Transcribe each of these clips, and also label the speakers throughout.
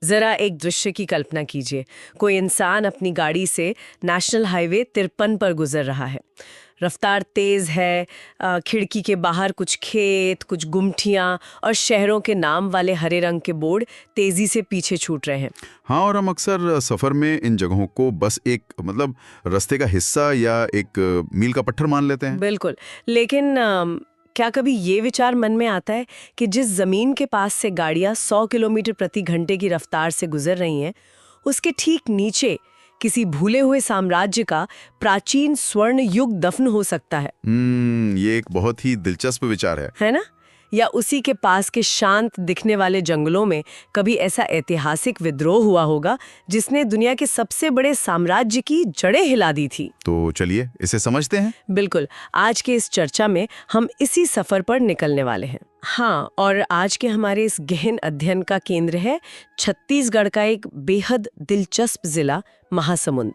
Speaker 1: जरा एक दृश्य की कल्पना कीजिए। कोई इंसान अपनी गाड़ी से नेशनल हाईवे 53 पर गुजर रहा है। रफ्तार तेज है, खिड़की के बाहर कुछ खेत, कुछ गुमटियां और शहरों के नाम वाले हरे रंग के बोर्ड तेजी से पीछे छूट रहे हैं।
Speaker 2: हाँ, और हम अक्सर सफर में इन जगहों को बस एक रास्ते का हिस्सा या एक मील का पत्थर मान लेते हैं।
Speaker 1: बिल्कुल, लेकिन क्या कभी ये विचार मन में आता है कि जिस जमीन के पास से गाड़ियां 100 किलोमीटर प्रति घंटे की रफ्तार से गुजर रही हैं, उसके ठीक नीचे किसी भूले हुए साम्राज्य का प्राचीन स्वर्ण युग दफन हो सकता है।
Speaker 2: ये एक बहुत ही दिलचस्प विचार है
Speaker 1: ना? या उसी के पास के शांत दिखने वाले जंगलों में कभी ऐसा ऐतिहासिक विद्रोह हुआ होगा जिसने दुनिया के सबसे बड़े साम्राज्य की जड़ें हिला दी थी।
Speaker 2: तो चलिए इसे समझते हैं।
Speaker 1: बिल्कुल, आज के इस चर्चा में हम इसी सफर पर निकलने वाले हैं। हाँ, और आज के हमारे इस गहन अध्ययन का केंद्र है छत्तीसगढ़ का एक बेहद दिलचस्प जिला महासमुंद।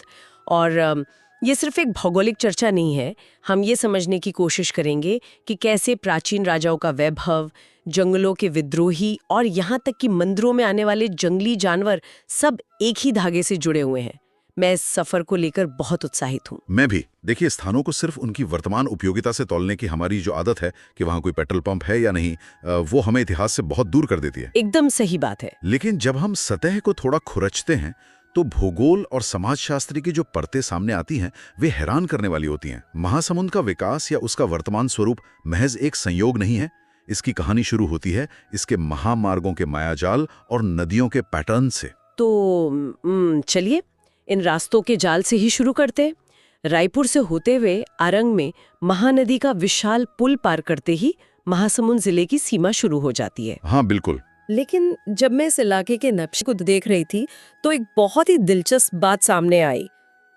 Speaker 1: और ये सिर्फ एक भौगोलिक चर्चा नहीं है। हम ये समझने की कोशिश करेंगे कि कैसे प्राचीन राजाओं का वैभव, जंगलों के विद्रोही और यहाँ तक कि मंदिरों में आने वाले जंगली जानवर सब एक ही धागे से जुड़े हुए हैं। मैं इस सफर को लेकर बहुत उत्साहित हूँ।
Speaker 2: मैं भी। देखिए, स्थानों को सिर्फ उनकी वर्तमान उपयोगिता से तौलने की हमारी जो आदत है कि वहाँ कोई पेट्रोल पंप है या नहीं, वो हमें इतिहास से बहुत दूर कर देती है।
Speaker 1: एकदम सही बात है।
Speaker 2: लेकिन जब हम सतह को थोड़ा खुरचते हैं तो भूगोल और समाजशास्त्र की जो परतें सामने आती हैं वे हैरान करने वाली होती हैं। महासमुंद का विकास या उसका वर्तमान स्वरूप महज एक संयोग नहीं है। इसकी कहानी शुरू होती है इसके महामार्गों के मायाजाल और नदियों के पैटर्न से।
Speaker 1: तो चलिए इन रास्तों के जाल से ही शुरू करते हैं। रायपुर से होते हुए आरंग में महानदी का विशाल पुल पार करते ही महासमुंद जिले की सीमा शुरू हो जाती है।
Speaker 2: हाँ बिल्कुल।
Speaker 1: लेकिन जब मैं इस इलाके के नक्शे को देख रही थी तो एक बहुत ही दिलचस्प बात सामने आई।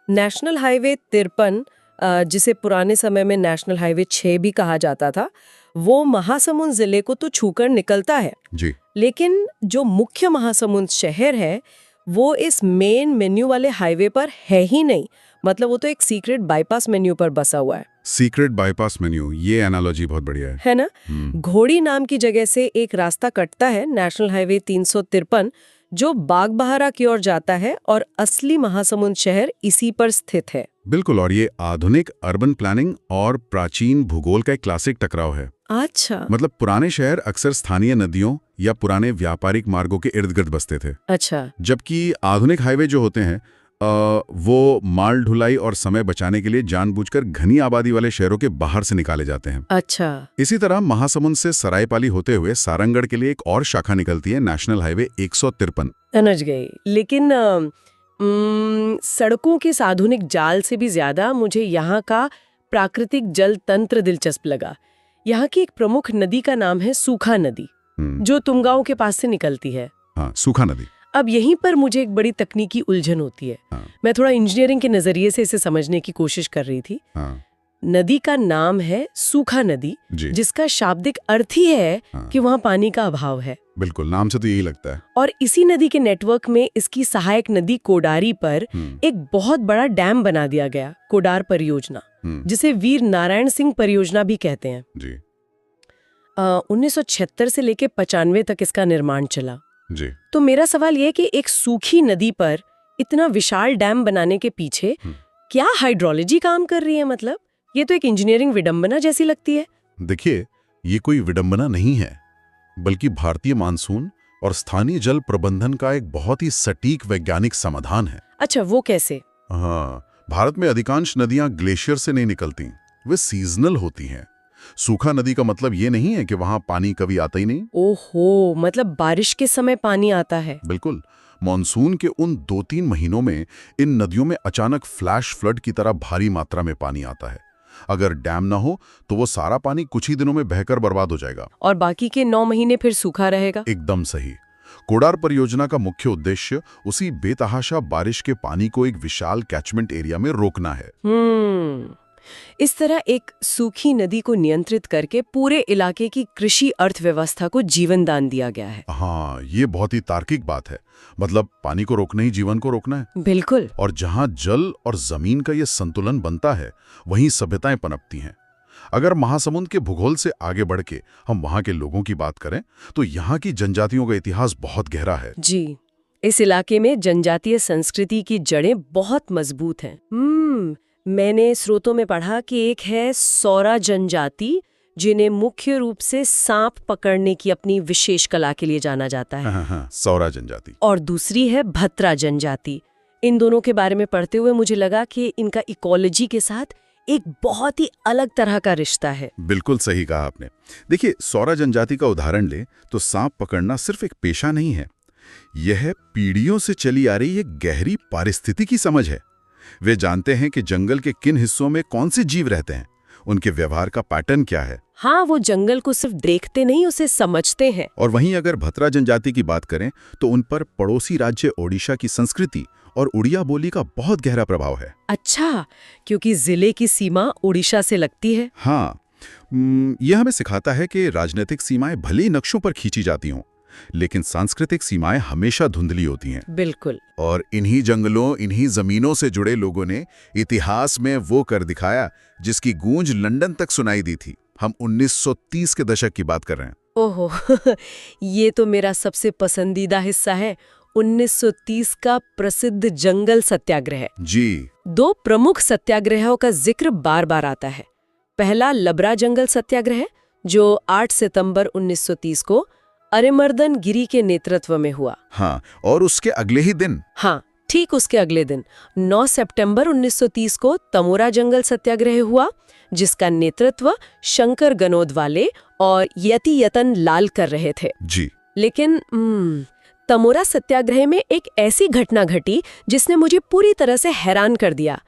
Speaker 1: नेशनल हाईवे 53, जिसे पुराने समय में नेशनल हाईवे 6 भी कहा जाता था, वो महासमुंद जिले को तो छूकर निकलता है
Speaker 2: जी।
Speaker 1: लेकिन जो मुख्य महासमुंद शहर है वो इस मेन मेन्यू वाले हाईवे पर है ही नहीं। मतलब वो तो एक सीक्रेट बाईपास मेन्यू पर बसा हुआ है।
Speaker 2: सीक्रेट बाईपास मेन्यू, ये एनालॉजी बहुत बढ़िया
Speaker 1: है ना? घोड़ी नाम की जगह से एक रास्ता कटता है नेशनल हाईवे 353 जो बागबहारा की ओर जाता है और असली महासमुंद शहर इसी पर स्थित है।
Speaker 2: बिल्कुल, और ये आधुनिक अर्बन प्लानिंग और प्राचीन भूगोल का एक क्लासिक टकराव है।
Speaker 1: अच्छा।
Speaker 2: मतलब पुराने शहर अक्सर स्थानीय नदियों या पुराने व्यापारिक मार्गों के इर्द गिर्द बसते थे।
Speaker 1: अच्छा।
Speaker 2: जबकि आधुनिक हाईवे जो होते हैं वो माल ढुलाई और समय बचाने के लिए जानबूझकर घनी आबादी वाले शहरों के बाहर से निकाले जाते हैं।
Speaker 1: अच्छा।
Speaker 2: इसी तरह महासमुंद से सरायपाली होते हुए सारंगढ़ के लिए एक और शाखा निकलती है, नेशनल हाईवे 153।
Speaker 1: समझ गई। लेकिन सड़कों के इस आधुनिक जाल से भी ज्यादा मुझे यहाँ का प्राकृतिक जल तंत्र दिलचस्प लगा। यहाँ की एक प्रमुख नदी का नाम है सूखा नदी, जो तुमगांव के पास से निकलती है।
Speaker 2: हाँ, सूखा नदी।
Speaker 1: अब यहीं पर मुझे एक बड़ी तकनीकी उलझन होती है।
Speaker 2: हाँ।
Speaker 1: मैं थोड़ा इंजीनियरिंग के नजरिए से इसे समझने की कोशिश कर रही थी।
Speaker 2: हाँ।
Speaker 1: नदी का नाम है सूखा नदी, जिसका शाब्दिक अर्थ ही है कि वहाँ पानी का अभाव है।
Speaker 2: बिल्कुल, नाम से तो यही लगता है।
Speaker 1: और इसी नदी के नेटवर्क में इसकी सहायक नदी कोडारी पर एक बहुत बड़ा डैम बना दिया गया, कोडार परियोजना, जिसे वीर नारायण सिंह परियोजना भी कहते हैं। 1976 से लेके 95 तक इसका निर्माण चला।
Speaker 2: जी।
Speaker 1: तो मेरा सवाल यह है कि एक सूखी नदी पर इतना विशाल डैम बनाने के पीछे क्या हाइड्रोलॉजी काम कर रही है? मतलब ये तो एक इंजीनियरिंग विडंबना जैसी लगती है।
Speaker 2: देखिए, ये कोई विडंबना नहीं है, बल्कि भारतीय मानसून और स्थानीय जल प्रबंधन का एक बहुत ही सटीक वैज्ञानिक समाधान है।
Speaker 1: अच्छा, वो कैसे?
Speaker 2: हाँ, भारत में अधिकांश नदियां ग्लेशियर से नहीं निकलती, वे सीजनल होती हैं। सूखा नदी का मतलब ये नहीं है कि वहां पानी कभी आता ही नहीं।
Speaker 1: ओहो, मतलब बारिश के समय पानी आता है।
Speaker 2: बिल्कुल, मॉनसून के उन 2-3 महीनों में इन नदियों में अचानक फ्लैश फ्लड की तरह भारी मात्रा में पानी आता है। अगर डैम ना हो तो वो सारा पानी कुछ ही दिनों में बहकर बर्बाद हो जाएगा
Speaker 1: और बाकी के 9 महीने फिर सूखा रहेगा।
Speaker 2: एकदम सही। कोडार परियोजना का मुख्य उद्देश्य उसी बेतहाशा बारिश के पानी को एक विशाल कैचमेंट एरिया में रोकना है।
Speaker 1: इस तरह एक सूखी नदी को नियंत्रित करके पूरे इलाके की कृषि अर्थव्यवस्था को जीवन दान दिया गया है।
Speaker 2: हाँ, ये बहुत ही तार्किक बात है। मतलब पानी को रोकना ही जीवन को रोकना है।
Speaker 1: बिल्कुल।
Speaker 2: और जहाँ जल और जमीन का ये संतुलन बनता है, वहीं सभ्यताएं पनपती हैं। अगर महासमुंद के भूगोल से आगे बढ़ के हम वहाँ के लोगों की बात करें तो यहाँ की जनजातियों का इतिहास बहुत गहरा है।
Speaker 1: जी, इस इलाके में जनजातीय संस्कृति की जड़ें बहुत मजबूत हैं। मैंने स्रोतों में पढ़ा कि एक है सौरा जनजाति, जिन्हें मुख्य रूप से सांप पकड़ने की अपनी विशेष कला के लिए जाना जाता है।
Speaker 2: हाँ, सौरा जनजाति।
Speaker 1: और दूसरी है भत्रा जनजाति। इन दोनों के बारे में पढ़ते हुए मुझे लगा कि इनका इकोलॉजी के साथ एक बहुत ही अलग तरह का रिश्ता है।
Speaker 2: बिल्कुल सही कहा आपने। देखिए, सौरा जनजाति का उदाहरण ले तो सांप पकड़ना सिर्फ एक पेशा नहीं है, यह पीढ़ियों से चली आ रही एक गहरी पारिस्थितिकी समझ है। वे जानते हैं कि जंगल के किन हिस्सों में कौन से जीव रहते हैं, उनके व्यवहार का पैटर्न क्या है।
Speaker 1: हाँ, वो जंगल को सिर्फ देखते नहीं, उसे समझते हैं।
Speaker 2: और वहीं अगर भत्रा जनजाति की बात करें तो उन पर पड़ोसी राज्य ओडिशा की संस्कृति और उड़िया बोली का बहुत गहरा प्रभाव है।
Speaker 1: अच्छा, क्योंकि जिले की सीमा ओडिशा से लगती है।
Speaker 2: हाँ, यह हमें सिखाता है कि राजनीतिक सीमाएं भले ही नक्शों पर खींची जाती हों, लेकिन सांस्कृतिक सीमाएं हमेशा धुंधली होती हैं।
Speaker 1: बिल्कुल।
Speaker 2: और इन्हीं जंगलों, इन्हीं जमीनों से जुड़े लोगों ने इतिहास में वो कर दिखाया जिसकी गूंज लंदन तक सुनाई दी थी। हम 1930 के दशक की बात कर रहे हैं।
Speaker 1: ओहो ये तो मेरा सबसे पसंदीदा हिस्सा है, 1930 का प्रसिद्ध जंगल सत्याग्रह।
Speaker 2: जी।
Speaker 1: 2 प्रमुख सत्याग्रहों का जिक्र बार बार आता है। पहला लबरा जंगल सत्याग्रह, जो 8 सितंबर 1930 को अरिमर्दन गिरी के नेतृत्व में हुआ।
Speaker 2: हाँ, और उसके अगले ही दिन,
Speaker 1: हाँ, ठीक उसके अगले दिन 9 सितंबर 1930 को तमोरा जंगल सत्याग्रह हुआ, जिसका नेतृत्व शंकर गनोदवाले और यतियतन लाल कर रहे थे।
Speaker 2: जी।
Speaker 1: लेकिन तमोरा सत्याग्रह में एक ऐसी घटना घटी जिसने मुझे पूरी तरह से हैरान कर दिया।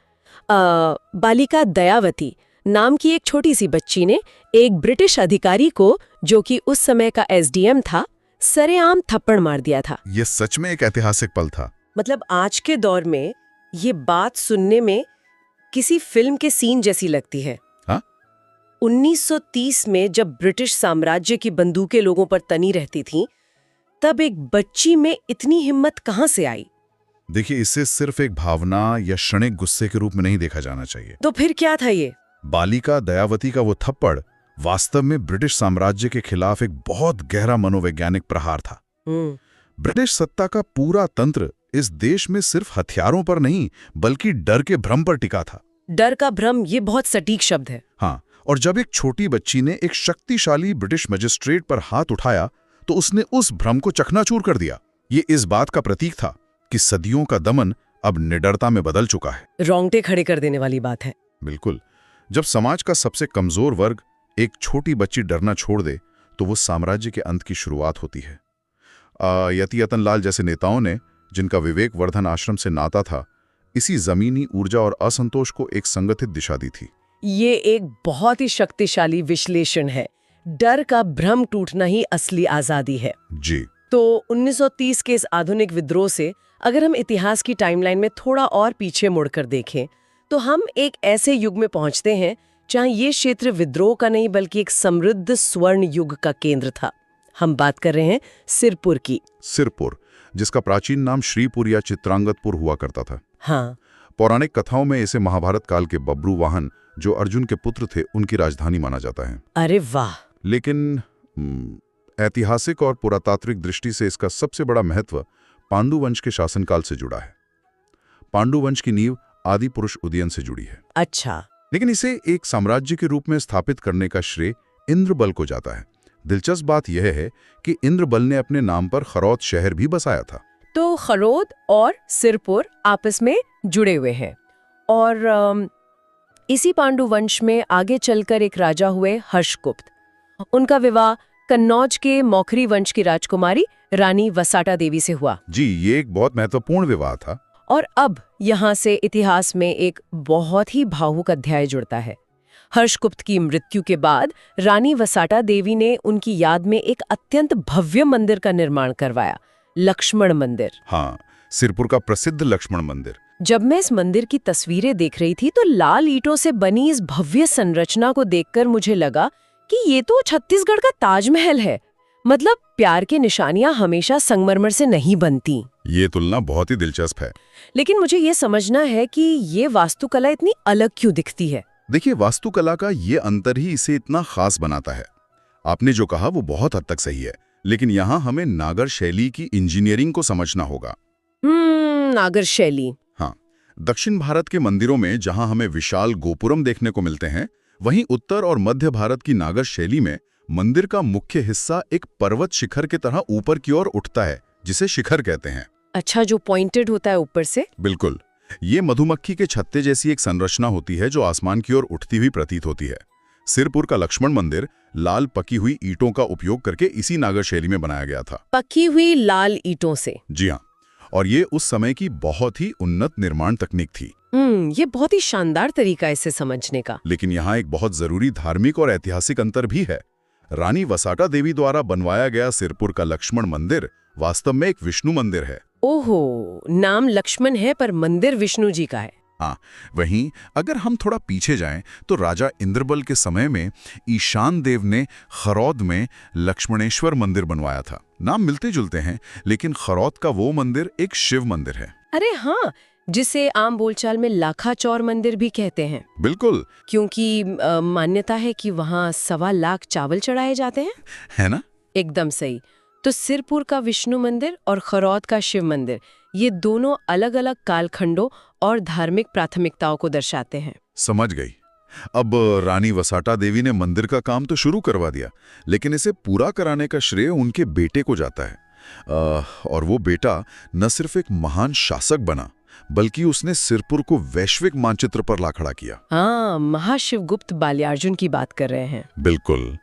Speaker 1: बालिका दयावती नाम की एक छोटी सी बच्ची ने एक ब्रिटिश अधिकारी को, जो कि उस समय का एसडीएम था, सरेआम थप्पड़ मार दिया था।
Speaker 2: यह सच में एक ऐतिहासिक पल था।
Speaker 1: मतलब आज के दौर में ये बात सुनने में किसी फिल्म के सीन जैसी लगती है।
Speaker 2: हाँ?
Speaker 1: 1930 में जब ब्रिटिश साम्राज्य की बंदूकें लोगों पर तनी रहती थीं, तब एक बच्ची में इतनी हिम्मत कहां से आई?
Speaker 2: देखिए, इसे सिर्फ एक भावना या क्षणिक गुस्से के रूप में नहीं देखा जाना चाहिए।
Speaker 1: तो फिर क्या था ये?
Speaker 2: बालिका दयावती का वो थप्पड़ वास्तव में ब्रिटिश साम्राज्य के खिलाफ एक बहुत गहरा मनोवैज्ञानिक प्रहार था। ब्रिटिश सत्ता का पूरा तंत्र इस देश में सिर्फ हथियारों पर नहीं, बल्कि डर के भ्रम पर टिका था।
Speaker 1: डर का भ्रम, ये बहुत सटीक शब्द है।
Speaker 2: हाँ, और जब एक छोटी बच्ची ने एक शक्तिशाली ब्रिटिश मजिस्ट्रेट पर हाथ उठाया तो उसने उस भ्रम को चकनाचूर कर दिया। ये इस बात का प्रतीक था कि सदियों का दमन अब निडरता में बदल चुका है।
Speaker 1: रोंगटे खड़े कर देने वाली बात है।
Speaker 2: बिल्कुल। जब समाज का सबसे कमजोर वर्ग, एक छोटी बच्ची, डरना छोड़ दे तो वो साम्राज्य के अंत की शुरुआत होती है। यतियतन लाल जैसे नेताओं ने, जिनका विवेक वर्धन आश्रम से नाता था, इसी जमीनी ऊर्जा और असंतोष को एक संगठित दिशा दी थी।
Speaker 1: ये एक बहुत ही शक्तिशाली विश्लेषण है। डर का भ्रम टूटना ही असली आजादी है।
Speaker 2: जी।
Speaker 1: तो 1930 के इस आधुनिक विद्रोह से अगर हम इतिहास की टाइमलाइन में थोड़ा और पीछे मुड़कर देखें, तो हम एक ऐसे युग में पहुंचते हैं जहां ये क्षेत्र विद्रोह का नहीं, बल्कि एक समृद्ध स्वर्ण युग का केंद्र था। हम बात कर रहे हैं सिरपुर की।
Speaker 2: सिरपुर, जिसका प्राचीन नाम श्रीपुर या चित्रांगतपुर हुआ करता था।
Speaker 1: हाँ।
Speaker 2: पौराणिक कथाओं में इसे महाभारत काल के बब्रू वाहन, जो अर्जुन के पुत्र थे, उनकी राजधानी माना जाता है।
Speaker 1: अरे वाह।
Speaker 2: लेकिन ऐतिहासिक और पुरातात्विक दृष्टि से इसका सबसे बड़ा महत्व पांडु वंश के शासनकाल से जुड़ा है। पांडु वंश की नींव आदि पुरुष उदयन से जुड़ी है।
Speaker 1: अच्छा।
Speaker 2: लेकिन इसे एक साम्राज्य के रूप में स्थापित करने का श्रेय इंद्रबल को जाता है। दिलचस्प बात यह है कि इंद्रबल ने अपने नाम पर खरौद शहर भी बसाया था।
Speaker 1: तो खरौद और सिरपुर आपस में जुड़े हुए हैं। और इसी पांडु वंश में आगे चलकर एक राजा हुए हर्षगुप्त। उनका विवाह कन्नौज के मौखरी वंश की राजकुमारी रानी वसाटा देवी से हुआ।
Speaker 2: जी, ये एक बहुत महत्वपूर्ण विवाह था।
Speaker 1: और अब यहाँ से इतिहास में एक बहुत ही भावुक अध्याय जुड़ता है। हर्षगुप्त की मृत्यु के बाद रानी वसाटा देवी ने उनकी याद में एक अत्यंत भव्य मंदिर का निर्माण करवाया, लक्ष्मण मंदिर।
Speaker 2: हाँ, सिरपुर का प्रसिद्ध लक्ष्मण मंदिर।
Speaker 1: जब मैं इस मंदिर की तस्वीरें देख रही थी तो लाल ईंटों से बनी इस भव्य संरचना को देखकर मुझे लगा कि ये तो छत्तीसगढ़ का ताजमहल है। मतलब प्यार की निशानियां हमेशा संगमरमर से नहीं बनती।
Speaker 2: ये तुलना बहुत ही दिलचस्प है।
Speaker 1: लेकिन मुझे ये समझना है कि ये वास्तुकला इतनी अलग क्यों दिखती है।
Speaker 2: देखिए, वास्तुकला का ये अंतर ही इसे इतना खास बनाता है। आपने जो कहा वो बहुत हद तक सही है, लेकिन यहाँ हमें नागर शैली की इंजीनियरिंग को समझना होगा।
Speaker 1: नागर शैली।
Speaker 2: हाँ, दक्षिण भारत के मंदिरों में जहां हमें विशाल गोपुरम देखने को मिलते हैं, वहीं उत्तर और मध्य भारत की नागर शैली में मंदिर का मुख्य हिस्सा एक पर्वत शिखर की तरह ऊपर की ओर उठता है, जिसे शिखर कहते हैं।
Speaker 1: अच्छा, जो पॉइंटेड होता है ऊपर से।
Speaker 2: बिल्कुल, ये मधुमक्खी के छत्ते जैसी एक संरचना होती है जो आसमान की ओर उठती हुई प्रतीत होती है। सिरपुर का लक्ष्मण मंदिर लाल पकी हुई ईंटों का उपयोग करके इसी नागर शैली में बनाया गया था।
Speaker 1: पकी हुई लाल ईंटों से?
Speaker 2: जी हाँ, और ये उस समय की बहुत ही उन्नत निर्माण तकनीक थी।
Speaker 1: ये बहुत ही शानदार तरीका है इसे समझने का।
Speaker 2: लेकिन यहाँ एक बहुत जरूरी धार्मिक और ऐतिहासिक अंतर भी है। रानी वसाटा देवी द्वारा बनवाया गया सिरपुर का लक्ष्मण मंदिर वास्तव में एक विष्णु मंदिर है।
Speaker 1: ओहो, नाम लक्ष्मण है पर मंदिर विष्णु जी का है।
Speaker 2: हाँ, वहीं अगर हम थोड़ा पीछे जाएं तो राजा इंद्रबल के समय में ईशान देव ने खरौद में लक्ष्मणेश्वर मंदिर बनवाया था। नाम मिलते जुलते हैं, लेकिन खरौद का वो मंदिर एक शिव मंदिर है।
Speaker 1: अरे हाँ, जिसे आम बोलचाल में लाखा चौर मंदिर भी कहते हैं।
Speaker 2: बिल्कुल,
Speaker 1: क्योंकि मान्यता है कि वहाँ 1.25 लाख चावल चढ़ाए जाते हैं,
Speaker 2: है ना?
Speaker 1: एकदम सही। तो सिरपुर का विष्णु मंदिर और खरौद का शिव मंदिर, ये दोनों अलग अलग कालखंडों और धार्मिक प्राथमिकताओं को दर्शाते हैं।
Speaker 2: समझ गई। अब रानी वसाटा देवी ने मंदिर का काम तो शुरू करवा दिया, लेकिन इसे पूरा कराने का श्रेय उनके बेटे को जाता है। और वो बेटा न सिर्फ एक महान शासक बना, बल्कि उसने सिरपुर को वैश्विक मानचित्र पर ला खड़ा किया।
Speaker 1: हाँ, महाशिवगुप्त बाल्यार्जुन की बात कर रहे हैं।
Speaker 2: बिल्कुल।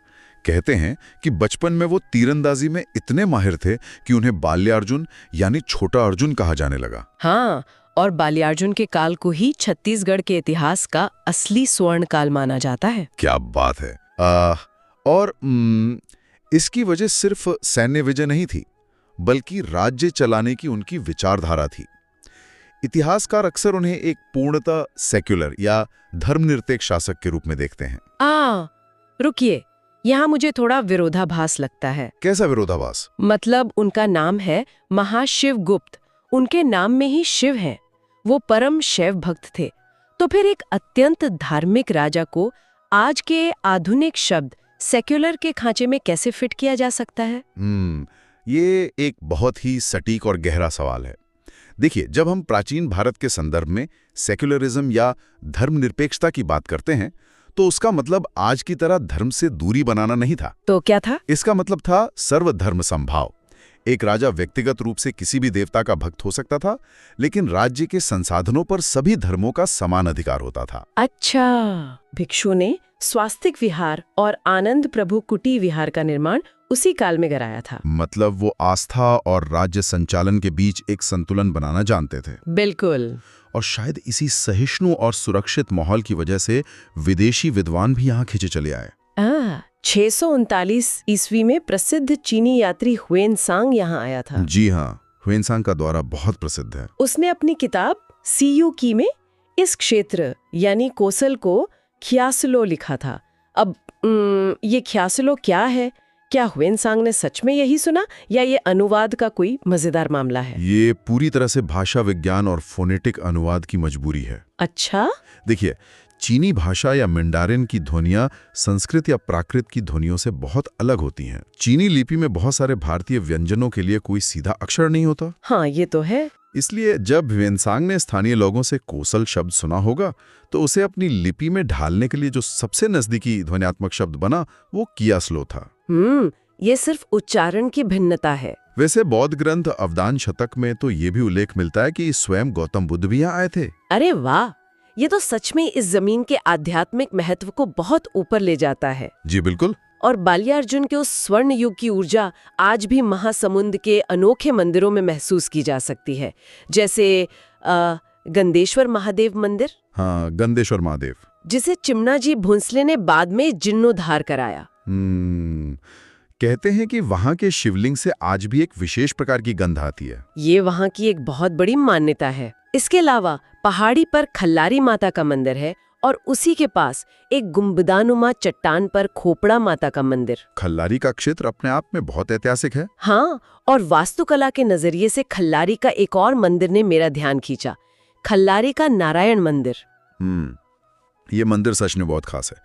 Speaker 2: कहते हैं कि बचपन में वो तीरंदाजी में इतने माहिर थे कि उन्हें बाल्यार्जुन यानी छोटा अर्जुन कहा जाने लगा।
Speaker 1: हाँ, और बाल्यार्जुन के काल को ही छत्तीसगढ़ के इतिहास का असली स्वर्ण काल माना जाता है।
Speaker 2: क्या बात है। और इसकी वजह सिर्फ सैन्य विजय नहीं थी, बल्कि राज्य चलाने की उनकी विचारधारा थी। इतिहासकार अक्सर उन्हें एक पूर्णतः सेक्युलर या धर्मनिरपेक्ष शासक के रूप में देखते हैं।
Speaker 1: रुकिए, यहाँ मुझे थोड़ा विरोधाभास लगता है।
Speaker 2: कैसा विरोधाभास?
Speaker 1: मतलब उनका नाम है महाशिवगुप्त, उनके नाम में ही शिव है, वो परम शैव भक्त थे। तो फिर एक अत्यंत धार्मिक राजा को आज के आधुनिक शब्द सेक्युलर के खांचे में कैसे फिट किया जा सकता है?
Speaker 2: ये एक बहुत ही सटीक और गहरा सवाल है। देखिए, जब हम प्राचीन भारत के संदर्भ में सेक्युलरिज्म या धर्मनिरपेक्षता की बात करते हैं, तो उसका मतलब आज की तरह धर्म से दूरी बनाना नहीं था।
Speaker 1: तो क्या था?
Speaker 2: इसका मतलब था सर्वधर्म समभाव। एक राजा व्यक्तिगत रूप से किसी भी देवता का भक्त हो सकता था, लेकिन राज्य के संसाधनों पर सभी धर्मों का समान अधिकार होता था।
Speaker 1: अच्छा, भिक्षु ने स्वास्तिक विहार और आनंद प्रभु कुटी विहार का निर्माण उसी काल में कराया था।
Speaker 2: मतलब वो आस्था और राज्य संचालन के बीच एक संतुलन बनाना जानते थे।
Speaker 1: बिल्कुल।
Speaker 2: और शायद इसी सहिष्णु और सुरक्षित माहौल की वजह से विदेशी विद्वान भी यहाँ खिंचे चले आए।
Speaker 1: 639 ईस्वी में प्रसिद्ध चीनी यात्री हुएनसांग यहाँ आया था।
Speaker 2: जी हाँ, हुएनसांग का द्वारा बहुत प्रसिद्ध है।
Speaker 1: उसने अपनी किताब सीयू की में इस क्षेत्र यानी कोसल को ख्यासलो लिखा था। अब ये ख्यासलो क्या है? क्या हुएनसांग ने सच में यही सुना या ये अनुवाद का कोई मजेदार मामला है?
Speaker 2: ये पूरी तरह से भाषा विज्ञान और फोनेटिक अनुवाद की मजबूरी है।
Speaker 1: अच्छा,
Speaker 2: देखिए, चीनी भाषा या मैंडारिन की ध्वनियाँ संस्कृत या प्राकृत की ध्वनियों से बहुत अलग होती हैं। चीनी लिपि में बहुत सारे भारतीय व्यंजनों के लिए कोई सीधा अक्षर नहीं होता।
Speaker 1: हाँ, ये तो है।
Speaker 2: इसलिए जब हुएनसांग ने स्थानीय लोगों से कोसल शब्द सुना होगा, तो उसे अपनी लिपि में ढालने के लिए जो सबसे नजदीकी ध्वन्यात्मक शब्द बना वो कियास्लो था।
Speaker 1: ये सिर्फ उच्चारण की भिन्नता है।
Speaker 2: वैसे बौद्ध ग्रंथ अवदान शतक में तो ये भी उल्लेख मिलता है कि स्वयं गौतम बुद्ध भी यहाँ आए थे।
Speaker 1: अरे वाह, ये तो सच में इस जमीन के आध्यात्मिक महत्व को बहुत ऊपर ले जाता है।
Speaker 2: जी बिल्कुल।
Speaker 1: और बाल्यार्जुन के उस स्वर्ण युग की ऊर्जा आज भी महासमुंद के अनोखे मंदिरों में महसूस की जा सकती है, जैसे गंदेश्वर महादेव मंदिर।
Speaker 2: हाँ, गंदेश्वर महादेव,
Speaker 1: जिसे चिमनाजी भोंसले ने बाद में जीर्णोद्धार कराया।
Speaker 2: कहते हैं कि वहाँ के शिवलिंग से आज भी एक विशेष प्रकार की गंध आती है।
Speaker 1: ये वहाँ की एक बहुत बड़ी मान्यता है। इसके अलावा पहाड़ी पर खल्लारी माता का मंदिर है और उसी के पास एक गुंबदानुमा चट्टान पर खोपड़ा माता का मंदिर।
Speaker 2: खल्लारी का क्षेत्र अपने आप में बहुत ऐतिहासिक है।
Speaker 1: हाँ, और वास्तुकला के नजरिए से खल्लारी का एक और मंदिर ने मेरा ध्यान खींचा, खल्लारी का नारायण मंदिर।
Speaker 2: ये मंदिर सच में बहुत खास है।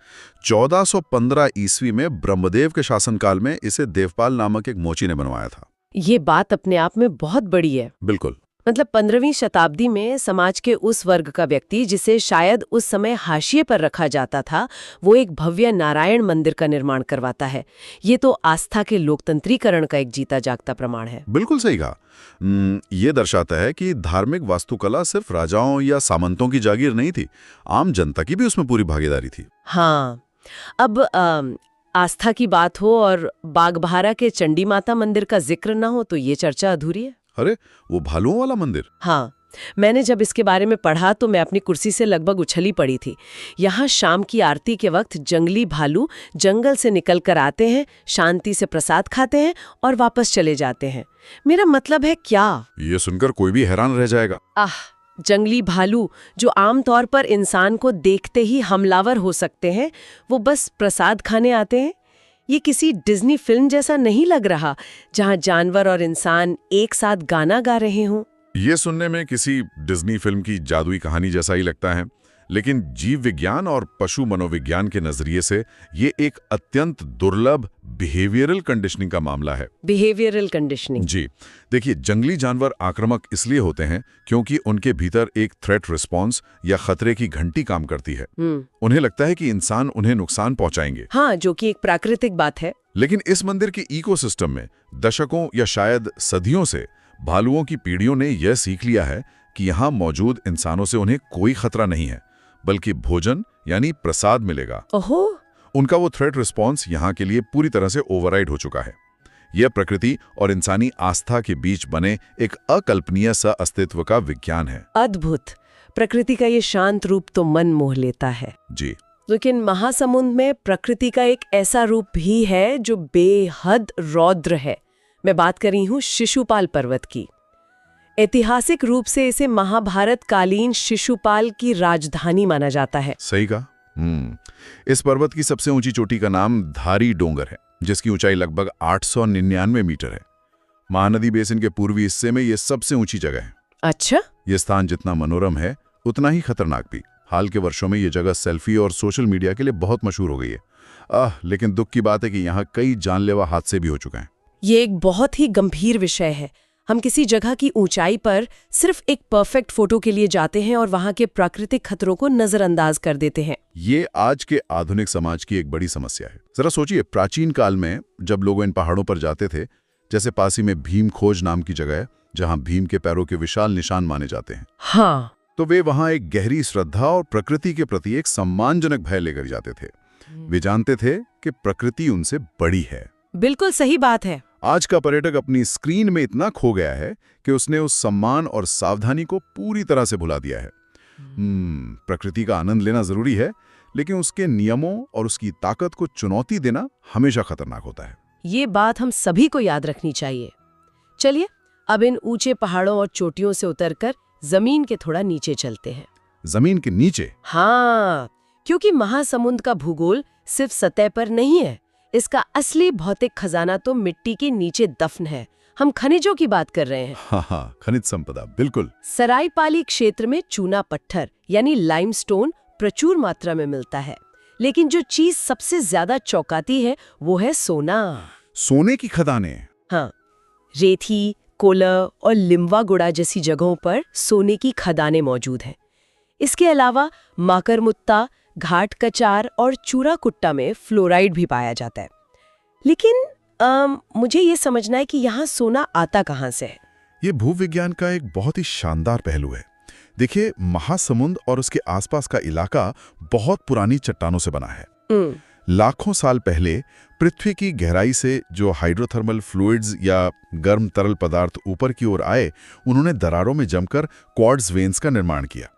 Speaker 2: 1415 ईस्वी में ब्रह्मदेव के शासनकाल में इसे देवपाल नामक एक मोची ने बनवाया था।
Speaker 1: ये बात अपने आप में बहुत बड़ी है।
Speaker 2: बिल्कुल।
Speaker 1: मतलब 15वीं शताब्दी में समाज के उस वर्ग का व्यक्ति जिसे शायद उस समय हाशिए पर रखा जाता था, वो एक भव्य नारायण मंदिर का निर्माण करवाता है। ये तो आस्था के लोकतंत्रीकरण का एक जीता जागता प्रमाण है।
Speaker 2: बिल्कुल सही कहा। ये दर्शाता है कि धार्मिक वास्तुकला सिर्फ राजाओं या सामंतों की जागीर नहीं थी, आम जनता की भी उसमें पूरी भागीदारी थी।
Speaker 1: हाँ, अब आस्था की बात हो और बागबाहरा के चंडी माता मंदिर का जिक्र ना हो तो ये चर्चा अधूरी है।
Speaker 2: अरे, वो भालुओं वाला मंदिर?
Speaker 1: हाँ, मैंने जब इसके बारे में पढ़ा तो मैं अपनी कुर्सी से लगभग उछली पड़ी थी। यहाँ शाम की आरती के वक्त जंगली भालू जंगल से निकल कर आते हैं, शांति से प्रसाद खाते हैं और वापस चले जाते हैं। मेरा मतलब है क्या?
Speaker 2: ये सुनकर कोई भी हैरान रह जाएगा।
Speaker 1: जंगली भालू जो आमतौर पर इंसान को देखते ही हमलावर हो सकते हैं, वो बस प्रसाद खाने आते हैं। ये किसी डिज्नी फिल्म जैसा नहीं लग रहा, जहाँ जानवर और इंसान एक साथ गाना गा रहे हों।
Speaker 2: ये सुनने में किसी डिज्नी फिल्म की जादुई कहानी जैसा ही लगता है, लेकिन जीव विज्ञान और पशु मनोविज्ञान के नजरिए से ये एक अत्यंत दुर्लभ बिहेवियरल कंडीशनिंग का मामला है।
Speaker 1: Behavioural conditioning?
Speaker 2: जी, देखिए, जंगली जानवर आक्रामक इसलिए होते हैं क्योंकि उनके भीतर एक थ्रेट रिस्पॉन्स या खतरे की घंटी काम करती है। उन्हें लगता है कि इंसान उन्हें नुकसान पहुंचाएंगे।
Speaker 1: हाँ, जो कि एक प्राकृतिक बात है।
Speaker 2: लेकिन इस मंदिर के इकोसिस्टम में दशकों या शायद सदियों से भालुओं की पीढ़ियों ने यह सीख लिया है कि यहाँ मौजूद इंसानों से उन्हें कोई खतरा नहीं है, बल्कि भोजन यानी प्रसाद मिलेगा।
Speaker 1: ओहो!
Speaker 2: उनका वो थ्रेट रिस्पॉन्स यहाँ के लिए पूरी तरह से ओवरराइड हो चुका है। यह प्रकृति और इंसानी आस्था के बीच बने एक अकल्पनीय सा अस्तित्व का विज्ञान है।
Speaker 1: अद्भुत! प्रकृति का ये शांत रूप तो मन मोह लेता है।
Speaker 2: जी।
Speaker 1: लेकिन महासमुंद में प्रकृति का एक ऐसा रूप भी है जो बेहद रौद्र है। मैं बात कर रही हूँ शिशुपाल पर्वत की। ऐतिहासिक रूप से इसे महाभारत कालीन शिशुपाल की राजधानी माना जाता है।
Speaker 2: सही कहा। इस पर्वत की सबसे ऊंची चोटी का नाम धारी डोंगर है, जिसकी ऊंचाई लगभग 899 मीटर है। महानदी बेसिन के पूर्वी हिस्से में यह सबसे ऊंची जगह है।
Speaker 1: अच्छा?
Speaker 2: यह स्थान जितना मनोरम है उतना ही खतरनाक भी। हाल के वर्षों में यह जगह सेल्फी और सोशल मीडिया के लिए बहुत मशहूर हो गई है। लेकिन दुख की बात है कि यहाँ कई जानलेवा हादसे भी हो चुके हैं।
Speaker 1: ये एक बहुत ही गंभीर विषय है। हम किसी जगह की ऊंचाई पर सिर्फ एक परफेक्ट फोटो के लिए जाते हैं और वहां के प्राकृतिक खतरों को नजरअंदाज कर देते हैं।
Speaker 2: ये आज के आधुनिक समाज की एक बड़ी समस्या है। जरा सोचिए, प्राचीन काल में जब लोग इन पहाड़ों पर जाते थे, जैसे पास ही में भीम खोज नाम की जगह है जहां भीम के पैरों के विशाल निशान माने जाते हैं।
Speaker 1: हाँ,
Speaker 2: तो वे वहां एक गहरी श्रद्धा और प्रकृति के प्रति एक सम्मानजनक भय लेकर जाते थे। वे जानते थे कि प्रकृति उनसे बड़ी है।
Speaker 1: बिल्कुल सही बात है।
Speaker 2: आज का पर्यटक अपनी स्क्रीन में इतना खो गया है कि उसने उस सम्मान और सावधानी को पूरी तरह से भुला दिया है। प्रकृति का आनंद लेना जरूरी है, लेकिन उसके नियमों और उसकी ताकत को चुनौती देना हमेशा खतरनाक होता है।
Speaker 1: ये बात हम सभी को याद रखनी चाहिए। चलिए, अब इन ऊंचे पहाड़ों और चोटियों से उतरकर जमीन के थोड़ा नीचे चलते हैं।
Speaker 2: जमीन के नीचे?
Speaker 1: हाँ, क्योंकि महासमुंद का भूगोल सिर्फ सतह पर नहीं है। इसका असली भौतिक खजाना तो मिट्टी के नीचे दफन है। हम खनिजों की बात कर रहे हैं।
Speaker 2: हाँ, खनिज संपदा, बिल्कुल।
Speaker 1: सरायपाली क्षेत्र में चूना पत्थर यानी लाइमस्टोन प्रचुर मात्रा में मिलता है, लेकिन जो चीज सबसे ज्यादा चौंकाती है वो है सोना।
Speaker 2: सोने की खदानें? हाँ,
Speaker 1: रेथी, कोलर और लिम्बागुड़ा जैसी जगहों पर सोने की खदानें मौजूद हैं। इसके अलावा माकरमुत्ता, घाट कचार और चूराकुट्टा में फ्लोराइड भी पाया जाता है। लेकिन मुझे ये समझना है कि यहाँ सोना आता कहाँ से है।
Speaker 2: ये भूविज्ञान का एक बहुत ही शानदार पहलू है। देखिए, महासमुंद और उसके आसपास का इलाका बहुत पुरानी चट्टानों से बना है। लाखों साल पहले पृथ्वी की गहराई से जो हाइड्रोथर्मल फ्लूइड्स या गर्म तरल पदार्थ ऊपर की ओर आए, उन्होंने दरारों में जमकर क्वार्ट्ज वेन्स का निर्माण किया।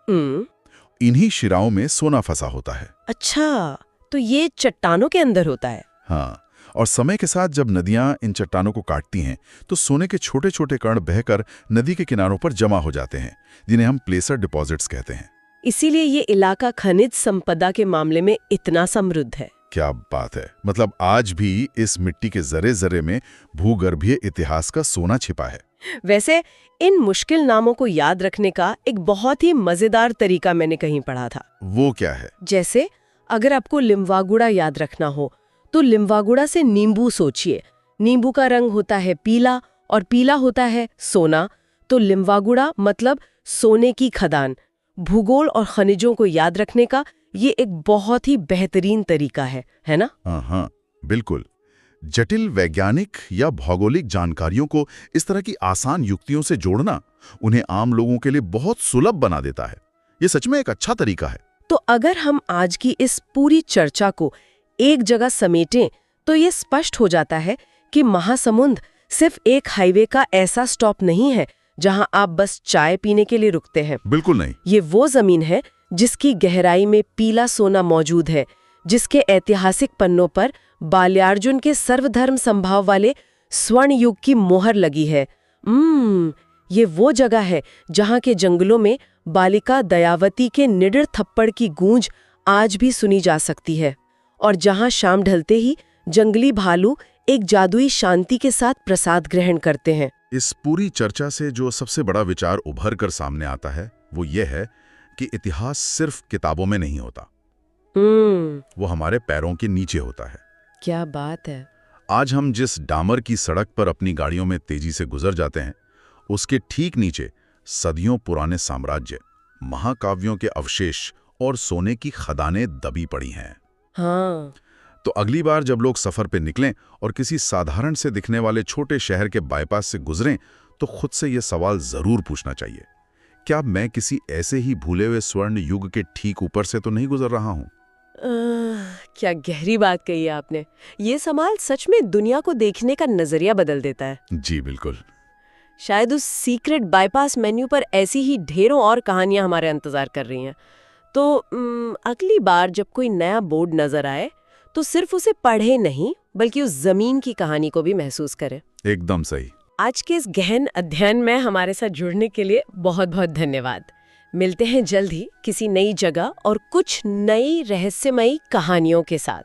Speaker 2: इन्हीं शिराओं में सोना फंसा होता है।
Speaker 1: अच्छा, तो ये चट्टानों के अंदर होता है?
Speaker 2: हाँ, और समय के साथ जब नदियां इन चट्टानों को काटती हैं, तो सोने के छोटे छोटे कण बहकर नदी के किनारों पर जमा हो जाते हैं, जिन्हें हम प्लेसर डिपॉजिट्स कहते हैं।
Speaker 1: इसीलिए ये इलाका खनिज संपदा के मामले में इतना समृद्ध है।
Speaker 2: क्या बात है! मतलब आज भी इस मिट्टी के जरे जरे में भूगर्भीय इतिहास का सोना छिपा है।
Speaker 1: वैसे इन मुश्किल नामों को याद रखने का एक बहुत ही मजेदार तरीका मैंने कहीं पढ़ा था।
Speaker 2: वो क्या है?
Speaker 1: जैसे अगर आपको लिम्बागुड़ा याद रखना हो तो लिम्बागुड़ा से नींबू सोचिए। नींबू का रंग होता है पीला और पीला होता है सोना, तो लिम्बागुड़ा मतलब सोने की खदान। भूगोल और खनिजों को याद रखने का ये एक बहुत ही बेहतरीन तरीका है ना?
Speaker 2: हाँ, बिल्कुल। जटिल वैज्ञानिक या भौगोलिक जानकारियों को इस तरह की आसान युक्तियों से जोड़ना उन्हें आम लोगों के लिए बहुत सुलभ बना देता है। ये सच में एक अच्छा तरीका है।
Speaker 1: तो अगर हम आज की इस पूरी चर्चा को एक जगह समेटें तो ये स्पष्ट हो जाता है कि महासमुंद सिर्फ एक हाईवे का ऐसा स्टॉप नहीं है जहां आप बस चाय पीने के लिए रुकते हैं।
Speaker 2: बिल्कुल नहीं।
Speaker 1: ये वो जमीन है जिसकी गहराई में पीला सोना मौजूद है, जिसके ऐतिहासिक पन्नों पर बाल्यार्जुन के सर्वधर्म संभाव वाले स्वर्ण युग की मोहर लगी है। ये वो जगह है जहां के जंगलों में बालिका दयावती के निडर थप्पड़ की गूंज आज भी सुनी जा सकती है, और जहां शाम ढलते ही जंगली भालू एक जादुई शांति के साथ प्रसाद ग्रहण करते हैं।
Speaker 2: इस पूरी चर्चा से जो सबसे बड़ा विचार उभर कर सामने आता है वो ये है कि इतिहास सिर्फ किताबों में नहीं होता, वो हमारे पैरों के नीचे होता है।
Speaker 1: क्या बात है।
Speaker 2: आज हम जिस डामर की सड़क पर अपनी गाड़ियों में तेजी से गुजर जाते हैं, उसके ठीक नीचे सदियों पुराने साम्राज्य, महाकाव्यों के अवशेष और सोने की खदानें दबी पड़ी हैं।
Speaker 1: हाँ।
Speaker 2: तो अगली बार जब लोग सफर पे निकलें और किसी साधारण से दिखने वाले छोटे शहर के बाईपास से गुजरें, तो खुद से ये सवाल जरूर पूछना चाहिए, क्या मैं किसी ऐसे ही भूले हुए स्वर्ण युग के ठीक ऊपर से तो नहीं गुजर रहा हूं?
Speaker 1: क्या गहरी बात कही है आपने। ये सवाल सच में दुनिया को देखने का नजरिया बदल देता है।
Speaker 2: जी बिल्कुल।
Speaker 1: शायद उस सीक्रेट बाईपास मेन्यू पर ऐसी ही ढेरों और कहानियां हमारे इंतजार कर रही हैं। तो अगली बार जब कोई नया बोर्ड नजर आए तो सिर्फ उसे पढ़े नहीं, बल्कि उस जमीन की कहानी को भी महसूस करें।
Speaker 2: एकदम सही।
Speaker 1: आज के इस गहन अध्ययन में हमारे साथ जुड़ने के लिए बहुत बहुत धन्यवाद। मिलते हैं जल्द ही किसी नई जगह और कुछ नई रहस्यमयी कहानियों के साथ।